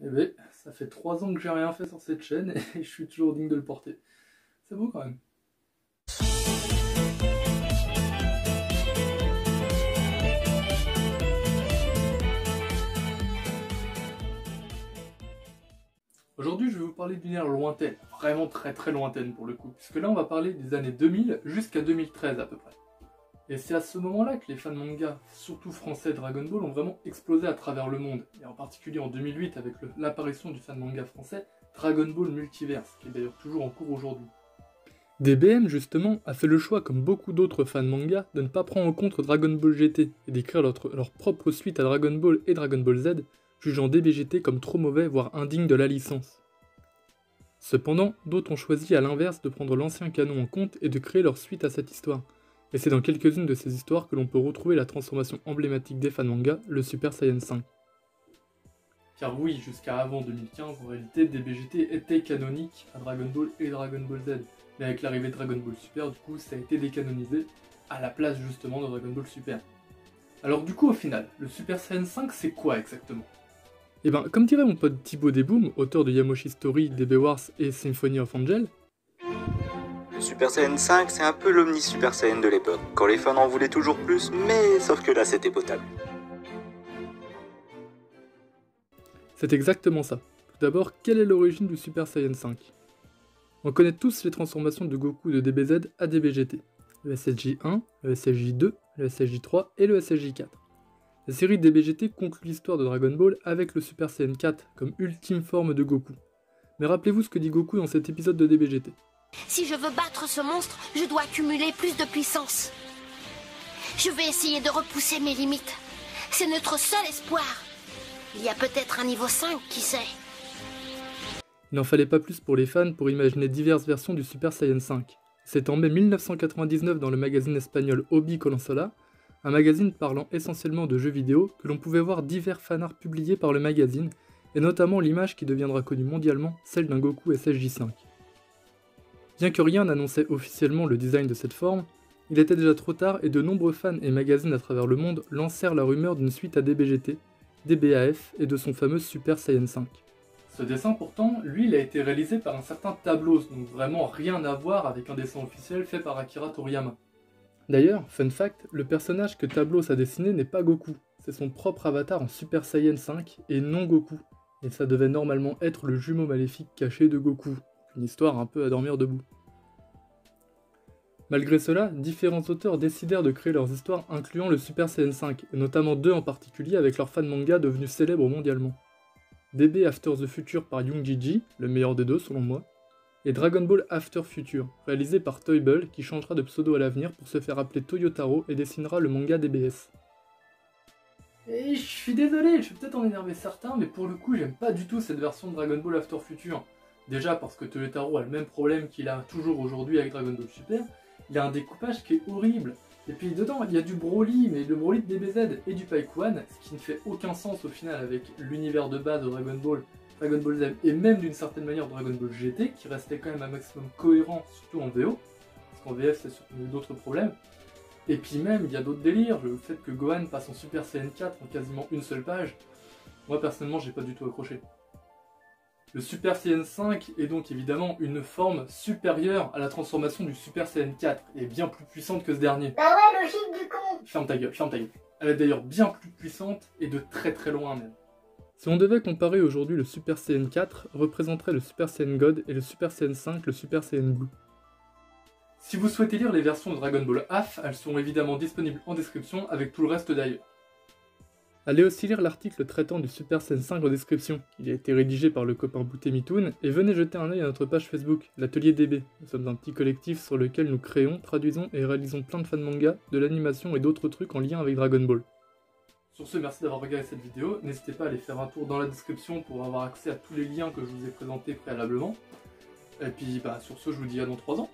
Eh ben, ça fait 3 ans que j'ai rien fait sur cette chaîne et je suis toujours digne de le porter. C'est beau quand même. Aujourd'hui, je vais vous parler d'une ère lointaine, vraiment très très lointaine pour le coup, puisque là on va parler des années 2000 jusqu'à 2013 à peu près. Et c'est à ce moment-là que les fans manga, surtout français Dragon Ball, ont vraiment explosé à travers le monde, et en particulier en 2008 avec l'apparition du fan manga français Dragon Ball Multiverse, qui est d'ailleurs toujours en cours aujourd'hui. DBM justement a fait le choix, comme beaucoup d'autres fans manga, de ne pas prendre en compte Dragon Ball GT et d'écrire leur propre suite à Dragon Ball et Dragon Ball Z, jugeant DBGT comme trop mauvais voire indigne de la licence. Cependant, d'autres ont choisi à l'inverse de prendre l'ancien canon en compte et de créer leur suite à cette histoire. Et c'est dans quelques-unes de ces histoires que l'on peut retrouver la transformation emblématique des fans manga, le Super Saiyan 5. Car oui, jusqu'à avant 2015, en réalité, DBGT était canonique à Dragon Ball et Dragon Ball Z. Mais avec l'arrivée de Dragon Ball Super, du coup, ça a été décanonisé à la place justement de Dragon Ball Super. Alors du coup, au final, le Super Saiyan 5, c'est quoi exactement ? Et ben, comme dirait mon pote Thibaut Desboum, auteur de Yamoshi Story, DB Wars et Symphony of Angel, le Super Saiyan 5, c'est un peu l'Omni Super Saiyan de l'époque, quand les fans en voulaient toujours plus, mais sauf que là c'était potable. C'est exactement ça. Tout d'abord, quelle est l'origine du Super Saiyan 5 ? On connaît tous les transformations de Goku de DBZ à DBGT. Le SSJ 1, le SSJ 2, le SSJ 3 et le SSJ 4. La série DBGT conclut l'histoire de Dragon Ball avec le Super Saiyan 4 comme ultime forme de Goku. Mais rappelez-vous ce que dit Goku dans cet épisode de DBGT. Si je veux battre ce monstre, je dois accumuler plus de puissance. Je vais essayer de repousser mes limites. C'est notre seul espoir. Il y a peut-être un niveau 5, qui sait. Il n'en fallait pas plus pour les fans pour imaginer diverses versions du Super Saiyan 5. C'est en mai 1999 dans le magazine espagnol Hobby Consola, un magazine parlant essentiellement de jeux vidéo, que l'on pouvait voir divers fanarts publiés par le magazine, et notamment l'image qui deviendra connue mondialement, celle d'un Goku SSJ5. Bien que rien n'annonçait officiellement le design de cette forme, il était déjà trop tard et de nombreux fans et magazines à travers le monde lancèrent la rumeur d'une suite à DBGT, DBAF et de son fameux Super Saiyan 5. Ce dessin pourtant, lui, il a été réalisé par un certain Tablos, donc vraiment rien à voir avec un dessin officiel fait par Akira Toriyama. D'ailleurs, fun fact, le personnage que Tablos a dessiné n'est pas Goku, c'est son propre avatar en Super Saiyan 5 et non Goku, et ça devait normalement être le jumeau maléfique caché de Goku, une histoire un peu à dormir debout. Malgré cela, différents auteurs décidèrent de créer leurs histoires incluant le Super Saiyan 5, et notamment deux en particulier avec leurs fans manga devenus célèbres mondialement. DB After the Future par Young Gigi, le meilleur des deux selon moi, et Dragon Ball After Future, réalisé par Toyble qui changera de pseudo à l'avenir pour se faire appeler Toyotaro et dessinera le manga DBS. Et je suis désolé, je vais peut-être en énerver certains, mais pour le coup j'aime pas du tout cette version de Dragon Ball After Future. Déjà parce que Toyotaro a le même problème qu'il a toujours aujourd'hui avec Dragon Ball Super, il a un découpage qui est horrible. Et puis dedans il y a du Broly, mais le Broly de DBZ et du Paikuan, ce qui ne fait aucun sens au final avec l'univers de base de Dragon Ball Z et même d'une certaine manière Dragon Ball GT, qui restait quand même un maximum cohérent, surtout en VO, parce qu'en VF c'est surtout d'autres problèmes. Et puis même il y a d'autres délires, le fait que Gohan passe en Super Saiyan 4 en quasiment une seule page, moi personnellement j'ai pas du tout accroché. Le Super Saiyan 5 est donc évidemment une forme supérieure à la transformation du Super Saiyan 4, et bien plus puissante que ce dernier. Bah ouais, logique du con. Ferme ta gueule, ferme ta gueule. Elle est d'ailleurs bien plus puissante, et de très très loin même. Si on devait comparer aujourd'hui le Super Saiyan 4, représenterait le Super Saiyan God et le Super Saiyan 5 le Super Saiyan Blue. Si vous souhaitez lire les versions de Dragon Ball AF, elles seront évidemment disponibles en description avec tout le reste d'ailleurs. Allez aussi lire l'article traitant du Super Saiyan 5 en description, il a été rédigé par le copain Boutemitoun, et venez jeter un œil à notre page Facebook, l'Atelier DB. Nous sommes un petit collectif sur lequel nous créons, traduisons et réalisons plein de fans manga, de l'animation et d'autres trucs en lien avec Dragon Ball. Sur ce, merci d'avoir regardé cette vidéo, n'hésitez pas à aller faire un tour dans la description pour avoir accès à tous les liens que je vous ai présentés préalablement. Et puis sur ce, je vous dis à dans 3 ans.